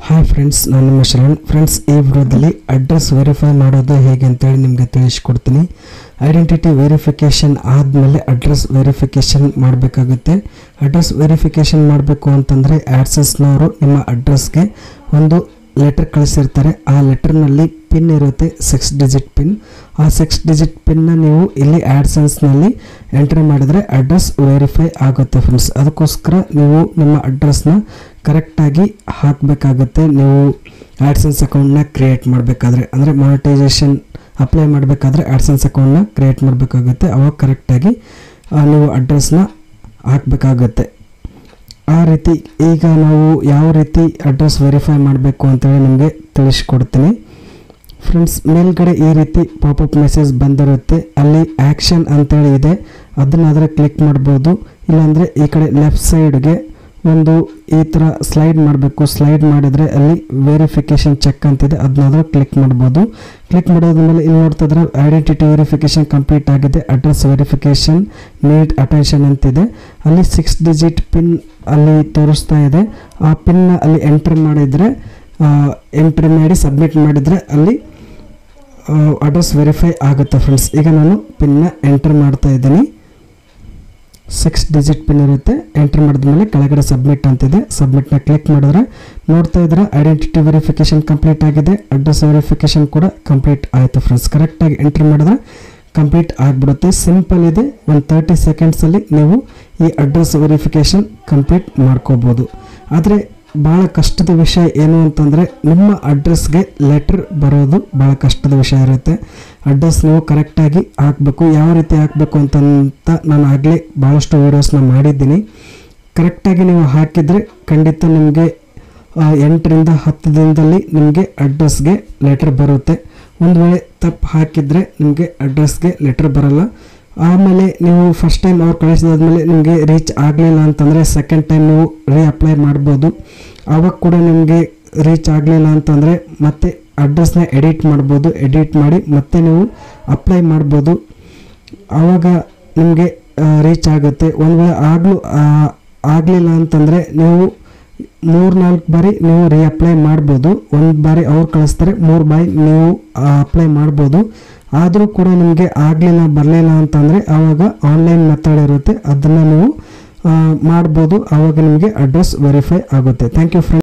Hi friends, ನಾನು ನಿಮ್ಮ Sharan. Friends, ಈ ವಿಡಿಯೋದಲ್ಲಿ ಅಡ್ರೆಸ್ ವೆರಿಫೈ ಮಾಡೋದು ಹೇಗೆ ಅಂತೇಳಿ ನಿಮಗೆ ತಿಳಿಸ್ಕೊಡ್ತೀನಿ. ಐಡೆಂಟಿಟಿ ವೆರಿಫಿಕೇಷನ್ ಆದಮೇಲೆ ಅಡ್ರೆಸ್ ವೆರಿಫಿಕೇಷನ್ ಮಾಡಬೇಕಾಗುತ್ತೆ. ಅಡ್ರೆಸ್ ವೆರಿಫಿಕೇಷನ್ ಮಾಡಬೇಕು ಅಂತಂದರೆ ಆ್ಯಡ್ಸೆನ್ಸ್ನವರು ನಿಮ್ಮ ಅಡ್ರೆಸ್ಗೆ ಒಂದು ಲೆಟರ್ ಕಳಿಸಿರ್ತಾರೆ. ಆ ಲೆಟರ್ನಲ್ಲಿ ಪಿನ್ ಇರುತ್ತೆ, 6 ಡಿಜಿಟ್ ಪಿನ್. ಆ 6 ಡಿಜಿಟ್ ಪಿನ್ನ ನೀವು ಇಲ್ಲಿ ಆ್ಯಡ್ಸೆನ್ಸ್ನಲ್ಲಿ ಎಂಟ್ರಿ ಮಾಡಿದರೆ ಅಡ್ರೆಸ್ ವೆರಿಫೈ ಆಗುತ್ತೆ ಫ್ರೆಂಡ್ಸ್. ಅದಕ್ಕೋಸ್ಕರ ನೀವು ನಿಮ್ಮ ಅಡ್ರೆಸ್ನ ಕರೆಕ್ಟಾಗಿ ಹಾಕಬೇಕಾಗುತ್ತೆ. ನೀವು ಆ್ಯಡ್ಸೆನ್ಸ್ ಅಕೌಂಟ್ನ ಕ್ರಿಯೇಟ್ ಮಾಡಬೇಕಾದ್ರೆ, ಅಂದರೆ ಮಾನಿಟೈಸೇಷನ್ ಅಪ್ಲೈ ಮಾಡಬೇಕಾದ್ರೆ ಆ್ಯಡ್ಸೆನ್ಸ್ ಅಕೌಂಟ್ನ ಕ್ರಿಯೇಟ್ ಮಾಡಬೇಕಾಗುತ್ತೆ. ಅವಾಗ ಕರೆಕ್ಟಾಗಿ ನೀವು ಅಡ್ರೆಸ್ನ ಹಾಕಬೇಕಾಗತ್ತೆ. ಆ ರೀತಿ ಈಗ ನಾವು ಯಾವ ರೀತಿ ಅಡ್ರೆಸ್ ವೆರಿಫೈ ಮಾಡಬೇಕು ಅಂತೇಳಿ ನಿಮಗೆ ತಿಳಿಸ್ಕೊಡ್ತೀನಿ ಫ್ರೆಂಡ್ಸ್. ಮೇಲ್ಗಡೆ ಈ ರೀತಿ ಪಾಪಪ್ ಮೆಸೇಜ್ ಬಂದಿರುತ್ತೆ. ಅಲ್ಲಿ ಆ್ಯಕ್ಷನ್ ಅಂತೇಳಿ ಇದೆ, ಅದನ್ನಾದರೆ ಕ್ಲಿಕ್ ಮಾಡ್ಬೋದು. ಇಲ್ಲಾಂದರೆ ಈ ಕಡೆ ಲೆಫ್ಟ್ ಸೈಡ್ಗೆ ಒಂದು ಈ ಥರ ಸ್ಲೈಡ್ ಮಾಡಬೇಕು. ಸ್ಲೈಡ್ ಮಾಡಿದರೆ ಅಲ್ಲಿ ವೆರಿಫಿಕೇಷನ್ ಚೆಕ್ ಅಂತಿದೆ, ಅದನ್ನಾದರೂ ಕ್ಲಿಕ್ ಮಾಡ್ಬೋದು. ಕ್ಲಿಕ್ ಮಾಡೋದ್ಮೇಲೆ ಇಲ್ಲಿ ನೋಡ್ತಿದ್ರೆ ಐಡೆಂಟಿಟಿ ವೆರಿಫಿಕೇಷನ್ ಕಂಪ್ಲೀಟ್ ಆಗಿದೆ, ಅಡ್ರೆಸ್ ವೆರಿಫಿಕೇಷನ್ ನೀಡ್ ಅಟೆನ್ಷನ್ ಅಂತಿದೆ. ಅಲ್ಲಿ 6 ಡಿಜಿಟ್ ಪಿನ್ ಅಲ್ಲಿ ತೋರಿಸ್ತಾ ಇದೆ. ಆ ಪಿನ್ನ ಅಲ್ಲಿ ಎಂಟ್ರಿ ಮಾಡಿ ಸಬ್ಮಿಟ್ ಮಾಡಿದರೆ ಅಲ್ಲಿ ಅಡ್ರೆಸ್ ವೆರಿಫೈ ಆಗುತ್ತೆ ಫ್ರೆಂಡ್ಸ್. ಈಗ ನಾನು ಪಿನ್ನ ಎಂಟ್ರಿ ಮಾಡ್ತಾ ಇದ್ದೀನಿ. 6 ಡಿಜಿಟ್ ಪಿನ್ ಇರುತ್ತೆ. ಎಂಟ್ರಿ ಮಾಡಿದ್ಮೇಲೆ ಕೆಳಗಡೆ ಸಬ್ಮಿಟ್ ಅಂತಿದೆ, ಸಬ್ಮಿಟ್ನ ಕ್ಲಿಕ್ ಮಾಡಿದ್ರೆ ನೋಡ್ತಾ ಇದ್ರೆ ಐಡೆಂಟಿಟಿ ವೆರಿಫಿಕೇಷನ್ ಕಂಪ್ಲೀಟ್ ಆಗಿದೆ, ಅಡ್ರೆಸ್ ವೆರಿಫಿಕೇಷನ್ ಕೂಡ ಕಂಪ್ಲೀಟ್ ಆಯಿತು ಫ್ರೆಂಡ್ಸ್. ಕರೆಕ್ಟಾಗಿ ಎಂಟ್ರಿ ಮಾಡಿದ್ರೆ ಕಂಪ್ಲೀಟ್ ಆಗಿಬಿಡುತ್ತೆ. ಸಿಂಪಲ್ ಇದೆ, ಒಂದು 30 ಸೆಕೆಂಡ್ಸಲ್ಲಿ ನೀವು ಈ ಅಡ್ರೆಸ್ ವೆರಿಫಿಕೇಷನ್ ಕಂಪ್ಲೀಟ್ ಮಾಡ್ಕೋಬೋದು. ಆದರೆ ಭಾಳ ಕಷ್ಟದ ವಿಷಯ ಏನು ಅಂತಂದರೆ ನಿಮ್ಮ ಅಡ್ರೆಸ್ಗೆ ಲೆಟರ್ ಬರೋದು ಭಾಳ ಕಷ್ಟದ ವಿಷಯ ಇರುತ್ತೆ. ಅಡ್ರೆಸ್ ನೀವು ಕರೆಕ್ಟಾಗಿ ಹಾಕಬೇಕು. ಯಾವ ರೀತಿ ಹಾಕಬೇಕು ಅಂತ ನಾನು ಆಗಲೇ ಭಾಳಷ್ಟು ವೀಡಿಯೋಸ್ನ ಮಾಡಿದ್ದೀನಿ. ಕರೆಕ್ಟಾಗಿ ನೀವು ಹಾಕಿದರೆ ಖಂಡಿತ ನಿಮಗೆ 8 ರಿಂದ 10 ದಿನದಲ್ಲಿ ನಿಮಗೆ ಅಡ್ರೆಸ್ಗೆ ಲೆಟರ್ ಬರುತ್ತೆ. ಒಂದು ವೇಳೆ ತಪ್ಪು ಹಾಕಿದರೆ ನಿಮಗೆ ಅಡ್ರೆಸ್ಗೆ ಲೆಟರ್ ಬರಲ್ಲ. ಆಮೇಲೆ ನೀವು ಫಸ್ಟ್ ಟೈಮ್ ಅವ್ರು ಕಳಿಸಿದಾದ್ಮೇಲೆ ನಿಮಗೆ ರೀಚ್ ಆಗಲಿಲ್ಲ ಅಂತಂದರೆ ಸೆಕೆಂಡ್ ಟೈಮ್ ನೀವು ಅಪ್ಲೈ ಮಾಡ್ಬೋದು. ಆವಾಗ ಕೂಡ ನಿಮಗೆ ರೀಚ್ ಆಗಲಿಲ್ಲ ಅಂತಂದರೆ ಮತ್ತೆ ಅಡ್ರೆಸ್ನ ಎಡಿಟ್ ಮಾಡ್ಬೋದು. ಎಡಿಟ್ ಮಾಡಿ ಮತ್ತೆ ನೀವು ಅಪ್ಲೈ ಮಾಡ್ಬೋದು. ಆವಾಗ ನಿಮಗೆ ರೀಚ್ ಆಗುತ್ತೆ. ಒಂದು ವೇಳೆ ಆಗಲಿಲ್ಲ ಅಂತಂದರೆ ನೀವು 3-4 ಬಾರಿ ನೀವು ಅಪ್ಲೈ ಮಾಡ್ಬೋದು. ಒಂದು ಬಾರಿ ಅವ್ರು ಕಳಿಸ್ತಾರೆ, 3 ಬಾರಿ ನೀವು ಅಪ್ಲೈ ಮಾಡ್ಬೋದು. ಆದರೂ ಕೂಡ ನಿಮಗೆ ಬರಲಿಲ್ಲ ಅಂತಂದರೆ ಆವಾಗ ಆನ್ಲೈನ್ ಮೆಥಡ್ ಇರುತ್ತೆ, ಅದನ್ನು ನೀವು ಮಾಡ್ಬೋದು. ಆವಾಗ ನಿಮಗೆ ಅಡ್ರೆಸ್ ವೆರಿಫೈ ಆಗುತ್ತೆ. Thank you friends.